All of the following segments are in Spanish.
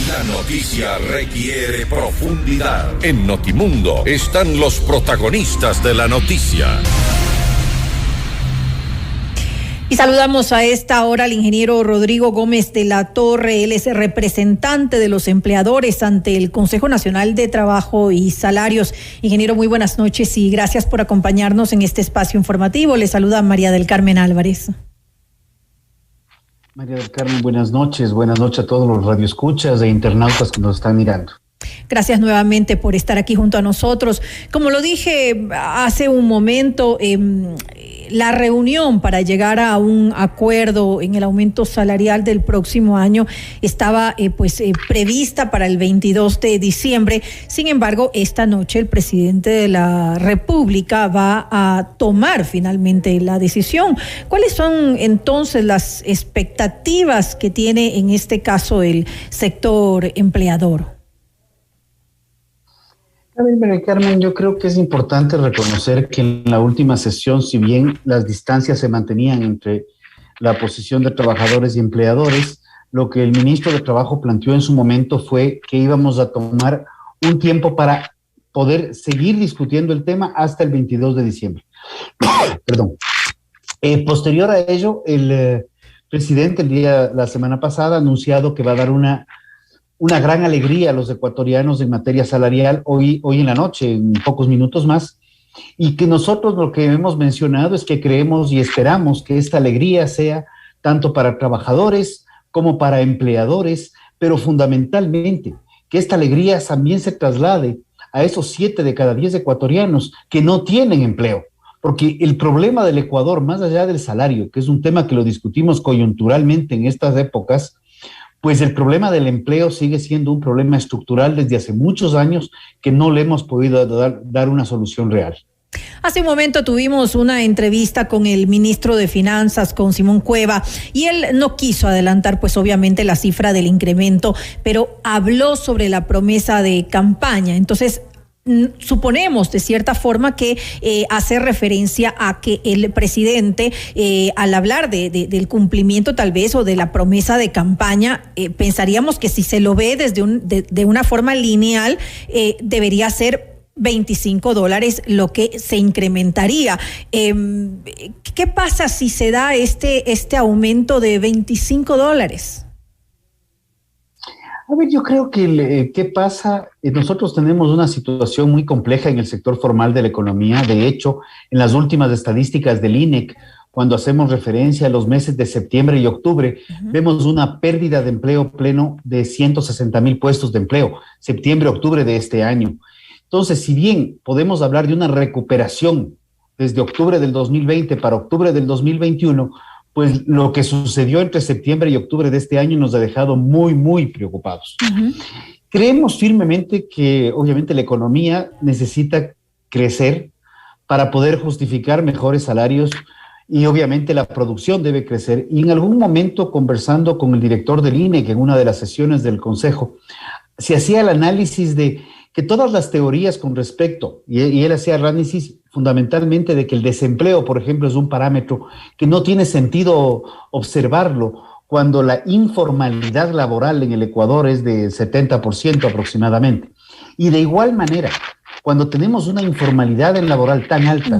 La noticia requiere profundidad. En Notimundo están los protagonistas de la noticia. Y saludamos a esta hora al ingeniero Rodrigo Gómez de la Torre. Él es representante de los empleadores ante el Consejo Nacional de Trabajo y Salarios. Ingeniero, muy buenas noches y gracias por acompañarnos en este espacio informativo. Le saluda María del Carmen Álvarez. María del Carmen, buenas noches. Buenas noches a todos los radioescuchas e internautas que nos están mirando. Gracias nuevamente por estar aquí junto a nosotros. Como lo dije hace un momento, la reunión para llegar a un acuerdo en el aumento salarial del próximo año estaba prevista para el 22 de diciembre. Sin embargo, esta noche el presidente de la República va a tomar finalmente la decisión. ¿Cuáles son entonces las expectativas que tiene en este caso el sector empleador? A ver, María Carmen, yo creo que es importante reconocer que en la última sesión, si bien las distancias se mantenían entre la posición de trabajadores y empleadores, lo que el ministro de Trabajo planteó en su momento fue que íbamos a tomar un tiempo para poder seguir discutiendo el tema hasta el 22 de diciembre. Perdón. Posterior a ello, el presidente la semana pasada ha anunciado que va a dar una gran alegría a los ecuatorianos en materia salarial hoy en la noche, en pocos minutos más, y que nosotros lo que hemos mencionado es que creemos y esperamos que esta alegría sea tanto para trabajadores como para empleadores, pero fundamentalmente que esta alegría también se traslade a esos 7 de cada 10 ecuatorianos que no tienen empleo. Porque el problema del Ecuador, más allá del salario, que es un tema que lo discutimos coyunturalmente en estas épocas, pues el problema del empleo sigue siendo un problema estructural desde hace muchos años que no le hemos podido dar una solución real. Hace un momento tuvimos una entrevista con el ministro de Finanzas, con Simón Cueva, y él no quiso adelantar, pues obviamente, la cifra del incremento, pero habló sobre la promesa de campaña. Entonces, suponemos de cierta forma que hace referencia a que el presidente, al hablar del cumplimiento tal vez o de la promesa de campaña, pensaríamos que si se lo ve de una forma lineal, debería ser $25 lo que se incrementaría. ¿Qué pasa si se da este aumento de $25? A ver, yo creo que ¿qué pasa? Nosotros tenemos una situación muy compleja en el sector formal de la economía. De hecho, en las últimas estadísticas del INEC, cuando hacemos referencia a los meses de septiembre y octubre, vemos una pérdida de empleo pleno de 160,000 puestos de empleo, septiembre-octubre de este año. Entonces, si bien podemos hablar de una recuperación desde octubre del 2020 para octubre del 2021, pues lo que sucedió entre septiembre y octubre de este año nos ha dejado muy, muy preocupados. Creemos firmemente que obviamente la economía necesita crecer para poder justificar mejores salarios y obviamente la producción debe crecer. Y en algún momento, conversando con el director del INEC en una de las sesiones del Consejo, se hacía el análisis de que todas las teorías con respecto, y él hacía el análisis fundamentalmente de que el desempleo, por ejemplo, es un parámetro que no tiene sentido observarlo cuando la informalidad laboral en el Ecuador es de 70% aproximadamente. Y de igual manera, cuando tenemos una informalidad laboral tan alta,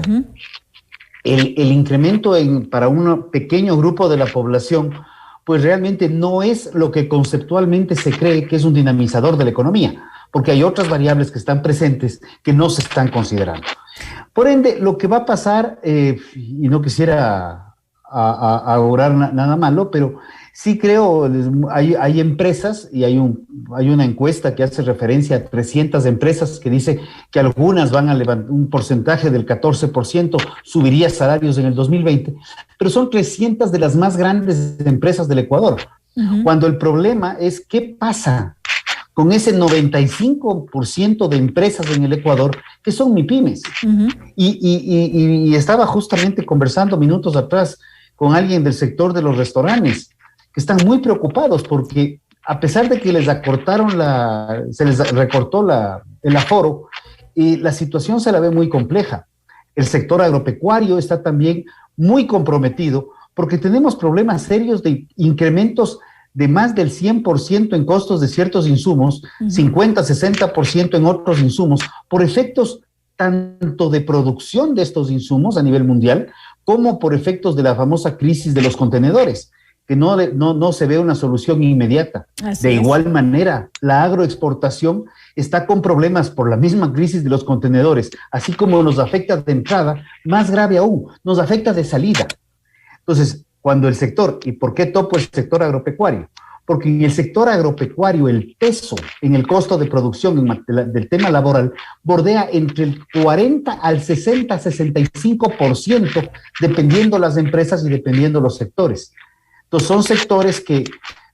el incremento para un pequeño grupo de la población, pues realmente no es lo que conceptualmente se cree que es un dinamizador de la economía, porque hay otras variables que están presentes que no se están considerando. Por ende, lo que va a pasar, y no quisiera augurar nada malo, pero sí creo, hay empresas y hay una encuesta que hace referencia a 300 empresas que dice que algunas van a levantar un porcentaje del 14%, subiría salarios en el 2020, pero son 300 de las más grandes empresas del Ecuador. Cuando el problema es qué pasa con ese 95% de empresas en el Ecuador que son MIPYMES. Y estaba justamente conversando minutos atrás con alguien del sector de los restaurantes, que están muy preocupados porque a pesar de que se les recortó el aforo, y la situación se la ve muy compleja. El sector agropecuario está también muy comprometido porque tenemos problemas serios de incrementos de más del 100% en costos de ciertos insumos, 50-60% en otros insumos, por efectos tanto de producción de estos insumos a nivel mundial, como por efectos de la famosa crisis de los contenedores, que no se ve una solución inmediata. De igual manera, la agroexportación está con problemas por la misma crisis de los contenedores, así como nos afecta de entrada, más grave aún, nos afecta de salida. Entonces, cuando el sector, ¿y por qué topo el sector agropecuario? Porque en el sector agropecuario el peso en el costo de producción del tema laboral bordea entre el 40 al 60-65%, dependiendo las empresas y dependiendo los sectores. Entonces son sectores que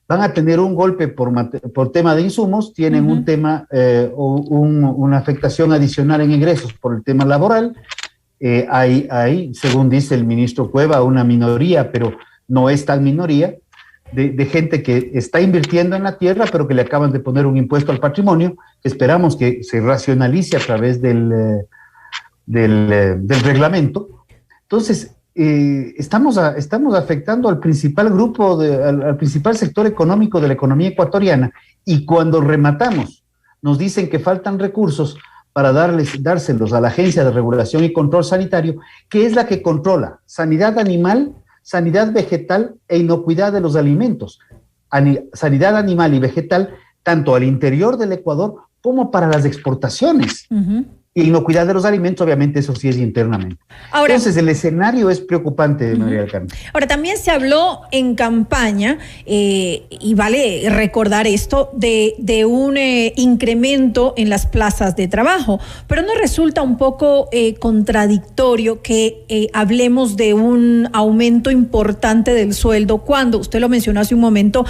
van a tener un golpe por tema de insumos, tienen un tema una afectación adicional en ingresos por el tema laboral. Hay, según dice el ministro Cueva, una minoría, pero no es tan minoría, de gente que está invirtiendo en la tierra, pero que le acaban de poner un impuesto al patrimonio. Esperamos que se racionalice a través del reglamento. Entonces, estamos afectando al principal grupo, al principal sector económico de la economía ecuatoriana, y cuando rematamos, nos dicen que faltan recursos para dárselos a la Agencia de Regulación y Control Sanitario, que es la que controla sanidad animal, sanidad vegetal e inocuidad de los alimentos. Sanidad animal y vegetal, tanto al interior del Ecuador como para las exportaciones. Y inocuidad de los alimentos, obviamente, eso sí es internamente. Ahora, entonces, el escenario es preocupante, María del Carmen. Ahora, también se habló en campaña, y vale recordar esto, de un incremento en las plazas de trabajo, pero ¿no resulta un poco contradictorio que hablemos de un aumento importante del sueldo cuando, usted lo mencionó hace un momento,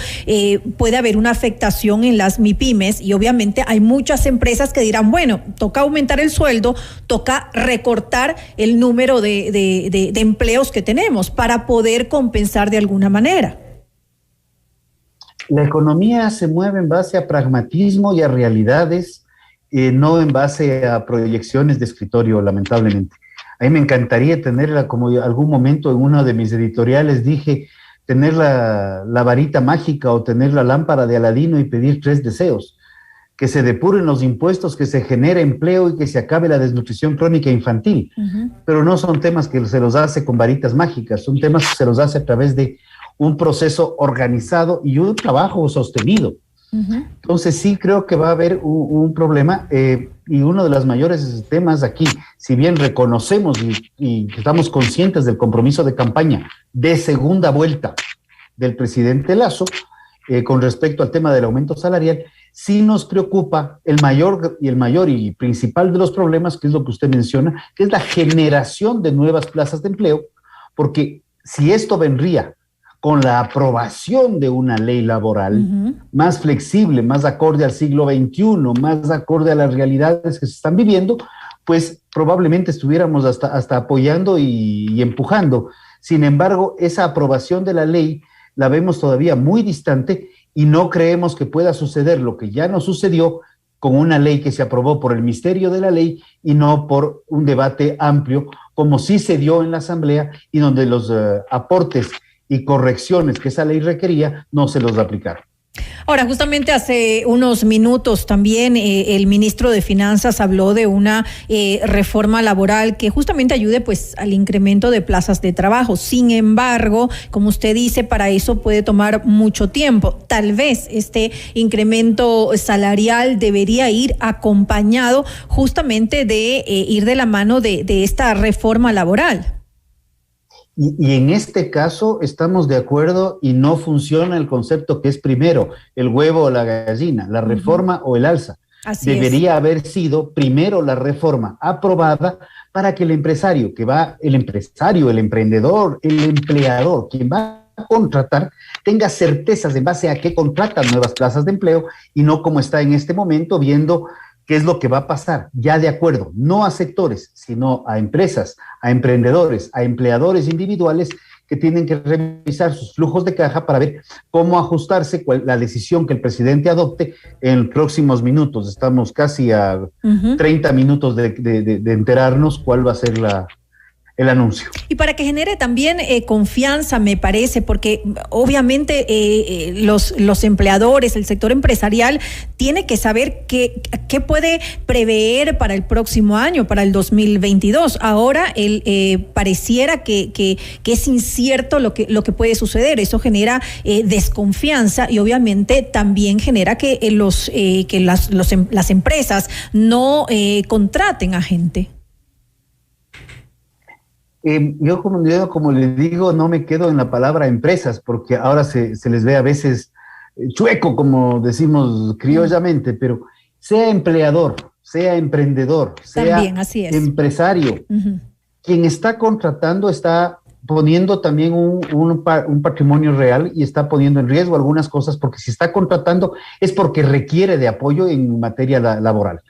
puede haber una afectación en las MIPYMES, y obviamente hay muchas empresas que dirán, bueno, toca aumentar el sueldo, toca recortar el número de empleos que tenemos para poder compensar de alguna manera? La economía se mueve en base a pragmatismo y a realidades, no en base a proyecciones de escritorio, lamentablemente. A mí me encantaría tenerla, como algún momento en uno de mis editoriales dije, tener la varita mágica o tener la lámpara de Aladino y pedir 3 deseos. Que se depuren los impuestos, que se genere empleo y que se acabe la desnutrición crónica infantil. Pero no son temas que se los hace con varitas mágicas, son temas que se los hace a través de un proceso organizado y un trabajo sostenido. Entonces sí creo que va a haber un problema, y uno de los mayores temas aquí, si bien reconocemos y estamos conscientes del compromiso de campaña de segunda vuelta del presidente Lasso, con respecto al tema del aumento salarial, sí nos preocupa el mayor y principal de los problemas, que es lo que usted menciona, que es la generación de nuevas plazas de empleo, porque si esto vendría con la aprobación de una ley laboral más flexible, más acorde al siglo XXI, más acorde a las realidades que se están viviendo, pues probablemente estuviéramos hasta apoyando y empujando. Sin embargo, esa aprobación de la ley la vemos todavía muy distante y no creemos que pueda suceder lo que ya no sucedió con una ley que se aprobó por el misterio de la ley y no por un debate amplio, como sí se dio en la Asamblea y donde los aportes y correcciones que esa ley requería no se los aplicaron. Ahora, justamente hace unos minutos también el ministro de Finanzas habló de una reforma laboral que justamente ayude pues al incremento de plazas de trabajo. Sin embargo, como usted dice, para eso puede tomar mucho tiempo. Tal vez este incremento salarial debería ir acompañado justamente de ir de la mano de esta reforma laboral. Y en este caso estamos de acuerdo y no funciona el concepto que es primero, el huevo o la gallina, la reforma o el alza. Debería haber sido primero la reforma aprobada para que el empresario, el emprendedor, el empleador, quien va a contratar, tenga certezas en base a qué contratan nuevas plazas de empleo y no como está en este momento viendo qué es lo que va a pasar, ya de acuerdo, no a sectores, sino a empresas, a emprendedores, a empleadores individuales que tienen que revisar sus flujos de caja para ver cómo ajustarse la decisión que el presidente adopte en próximos minutos. Estamos casi a 30 minutos de enterarnos cuál va a ser el anuncio. Y para que genere también confianza, me parece, porque obviamente los empleadores, el sector empresarial, tiene que saber qué puede prever para el próximo año, para el 2022. Ahora pareciera que es incierto lo que puede suceder. Eso genera desconfianza y obviamente también genera que las empresas no contraten a gente. Yo como le digo, no me quedo en la palabra empresas, porque ahora se les ve a veces chueco, como decimos criollamente, pero sea empleador, sea emprendedor, también, sea empresario, quien está contratando está poniendo también un patrimonio real y está poniendo en riesgo algunas cosas, porque si está contratando es porque requiere de apoyo en materia laboral.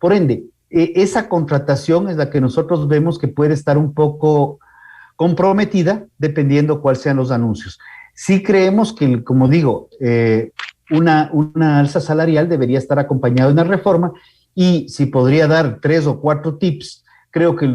Por ende, esa contratación es la que nosotros vemos que puede estar un poco comprometida dependiendo cuáles sean los anuncios. Sí creemos que, como digo, una alza salarial debería estar acompañada de una reforma, y si podría dar 3 o 4 tips, creo que el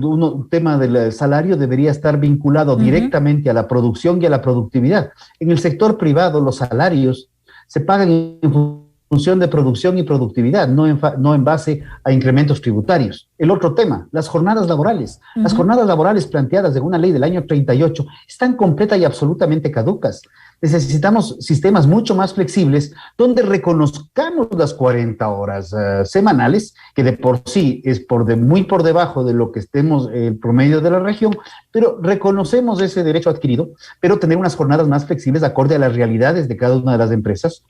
tema del salario debería estar vinculado directamente a la producción y a la productividad. En el sector privado los salarios se pagan en función de producción y productividad, no en base a incrementos tributarios. El otro tema, las jornadas laborales. Las jornadas laborales planteadas en una ley del año 38 están completa y absolutamente caducas. Necesitamos sistemas mucho más flexibles donde reconozcamos las 40 horas semanales, que de por sí es muy por debajo de lo que estemos el promedio de la región, pero reconocemos ese derecho adquirido, pero tener unas jornadas más flexibles acorde a las realidades de cada una de las empresas.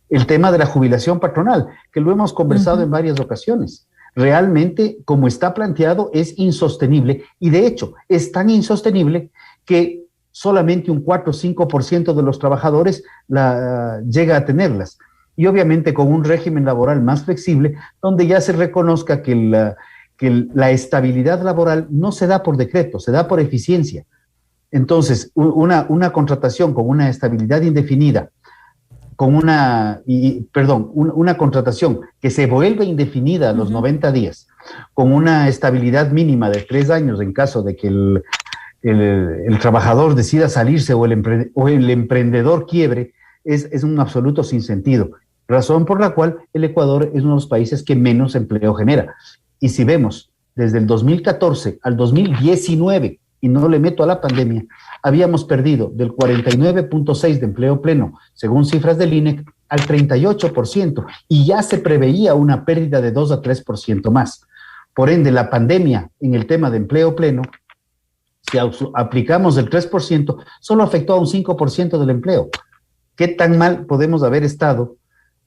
El tema de la jubilación patronal, que lo hemos conversado en varias ocasiones. Realmente, como está planteado, es insostenible, y de hecho es tan insostenible que solamente un 4 o 5% de los trabajadores llega a tenerlas. Y obviamente con un régimen laboral más flexible, donde ya se reconozca que la estabilidad laboral no se da por decreto, se da por eficiencia. Entonces, una contratación con una estabilidad indefinida, una contratación que se vuelve indefinida a los 90 días, con una estabilidad mínima de 3 años en caso de que el trabajador decida salirse o el emprendedor quiebre, es un absoluto sinsentido. Razón por la cual el Ecuador es uno de los países que menos empleo genera. Y si vemos desde el 2014 al 2019, y no le meto a la pandemia, habíamos perdido del 49.6% de empleo pleno, según cifras del INEC, al 38%, y ya se preveía una pérdida de 2 a 3% más. Por ende, la pandemia en el tema de empleo pleno, si aplicamos el 3%, solo afectó a un 5% del empleo. ¿Qué tan mal podemos haber estado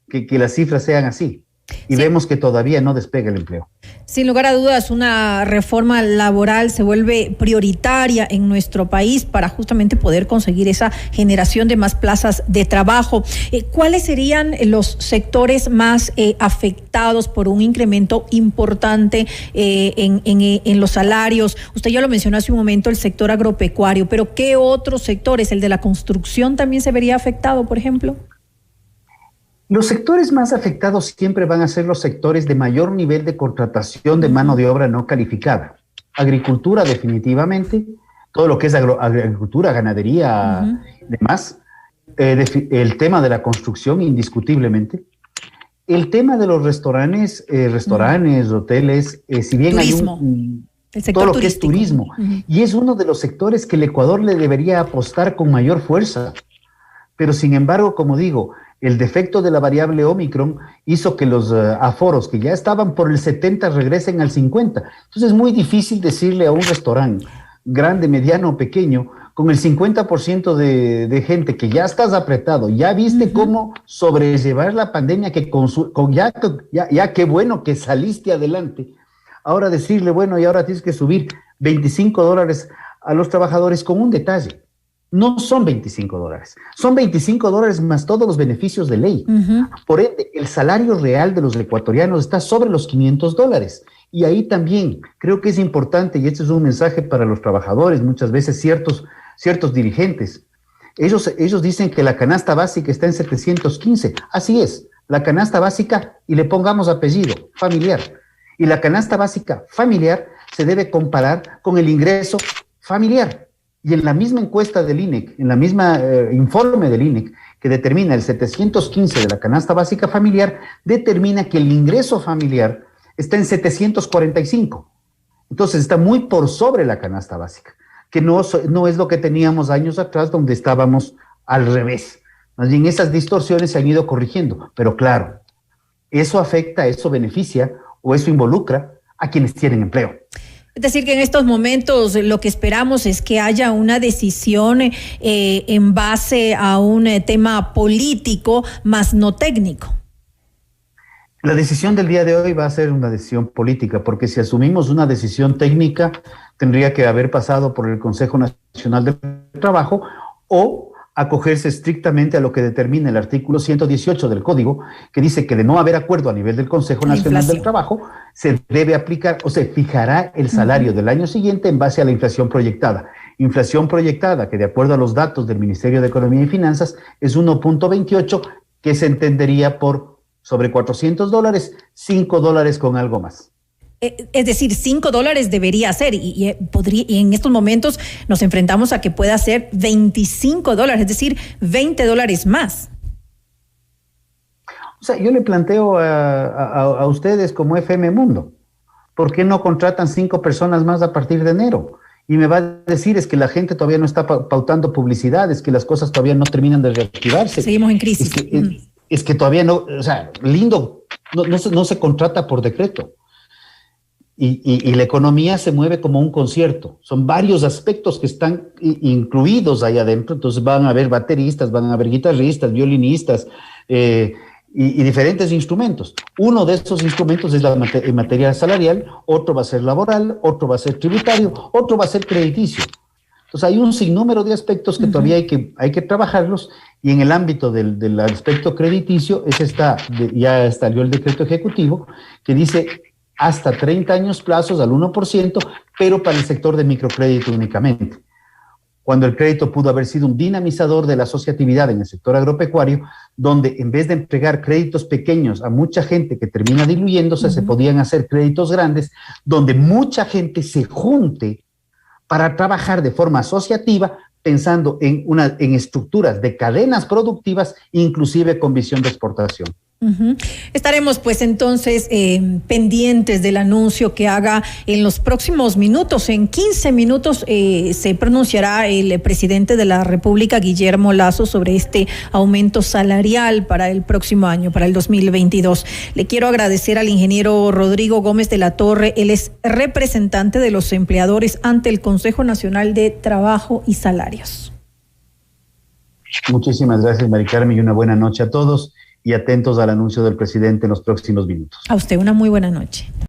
que las cifras sean así? Y vemos que todavía no despega el empleo. Sin lugar a dudas, una reforma laboral se vuelve prioritaria en nuestro país para justamente poder conseguir esa generación de más plazas de trabajo. ¿Cuáles serían los sectores más afectados por un incremento importante en los salarios? Usted ya lo mencionó hace un momento, el sector agropecuario, pero ¿qué otros sectores? ¿El de la construcción también se vería afectado, por ejemplo? Los sectores más afectados siempre van a ser los sectores de mayor nivel de contratación de mano de obra no calificada. Agricultura, definitivamente, todo lo que es agricultura, ganadería, demás. El tema de la construcción, indiscutiblemente. El tema de los restaurantes, hoteles, si bien turismo. El sector todo lo que es turismo, y es uno de los sectores que el Ecuador le debería apostar con mayor fuerza. Pero sin embargo, como digo, el defecto de la variable Omicron hizo que los aforos que ya estaban por el 70 regresen al 50. Entonces es muy difícil decirle a un restaurante grande, mediano o pequeño, con el 50% de gente que ya estás apretado, ya viste cómo sobrellevar la pandemia, ya qué bueno que saliste adelante. Ahora decirle, bueno, y ahora tienes que subir $25 a los trabajadores con un detalle. No son $25, son $25 más todos los beneficios de ley. Por ende, el salario real de los ecuatorianos está sobre los $500. Y ahí también creo que es importante, y este es un mensaje para los trabajadores, muchas veces ciertos dirigentes. Ellos dicen que la canasta básica está en 715. Así es, la canasta básica, y le pongamos apellido, familiar. Y la canasta básica familiar se debe comparar con el ingreso familiar. Y en la misma encuesta del INEC, en la misma informe del INEC, que determina el 715 de la canasta básica familiar, determina que el ingreso familiar está en 745. Entonces está muy por sobre la canasta básica, que no es lo que teníamos años atrás, donde estábamos al revés. Más bien esas distorsiones se han ido corrigiendo, pero claro, eso afecta, eso beneficia o eso involucra a quienes tienen empleo. Es decir, que en estos momentos lo que esperamos es que haya una decisión en base a un tema político, más no técnico. La decisión del día de hoy va a ser una decisión política, porque si asumimos una decisión técnica, tendría que haber pasado por el Consejo Nacional del Trabajo o acogerse estrictamente a lo que determina el artículo 118 del Código, que dice que de no haber acuerdo a nivel del Consejo Nacional del Trabajo, se debe aplicar o se fijará el salario del año siguiente en base a la inflación proyectada. Inflación proyectada que, de acuerdo a los datos del Ministerio de Economía y Finanzas, es 1.28, que se entendería por sobre $400, $5 con algo más. Es decir, $5 debería ser y en estos momentos nos enfrentamos a que pueda ser $25, es decir, $20 más. O sea, yo le planteo a ustedes como FM Mundo, ¿por qué no contratan 5 personas más a partir de enero? Y me va a decir, es que la gente todavía no está pautando publicidad, es que las cosas todavía no terminan de reactivarse. Seguimos en crisis. Es que todavía no, o sea, lindo, no se contrata por decreto. Y la economía se mueve como un concierto. Son varios aspectos que están incluidos ahí adentro. Entonces van a haber bateristas, van a haber guitarristas, violinistas y diferentes instrumentos. Uno de esos instrumentos es en materia salarial, otro va a ser laboral, otro va a ser tributario, otro va a ser crediticio. Entonces hay un sinnúmero de aspectos que todavía hay que trabajarlos, y en el ámbito del aspecto crediticio ya salió el decreto ejecutivo que dice hasta 30 años plazos al 1%, pero para el sector de microcrédito únicamente. Cuando el crédito pudo haber sido un dinamizador de la asociatividad en el sector agropecuario, donde en vez de entregar créditos pequeños a mucha gente que termina diluyéndose, se podían hacer créditos grandes, donde mucha gente se junte para trabajar de forma asociativa, pensando en estructuras de cadenas productivas, inclusive con visión de exportación. Estaremos pues entonces pendientes del anuncio que haga en los próximos minutos. En 15 minutos se pronunciará el presidente de la República, Guillermo Lasso, sobre este aumento salarial para el próximo año, para el 2022. Le quiero agradecer al ingeniero Rodrigo Gómez de la Torre. Él es representante de los empleadores ante el Consejo Nacional de Trabajo y Salarios. Muchísimas gracias, Mari Carmen, y una buena noche a todos, y atentos al anuncio del presidente en los próximos minutos. A usted una muy buena noche.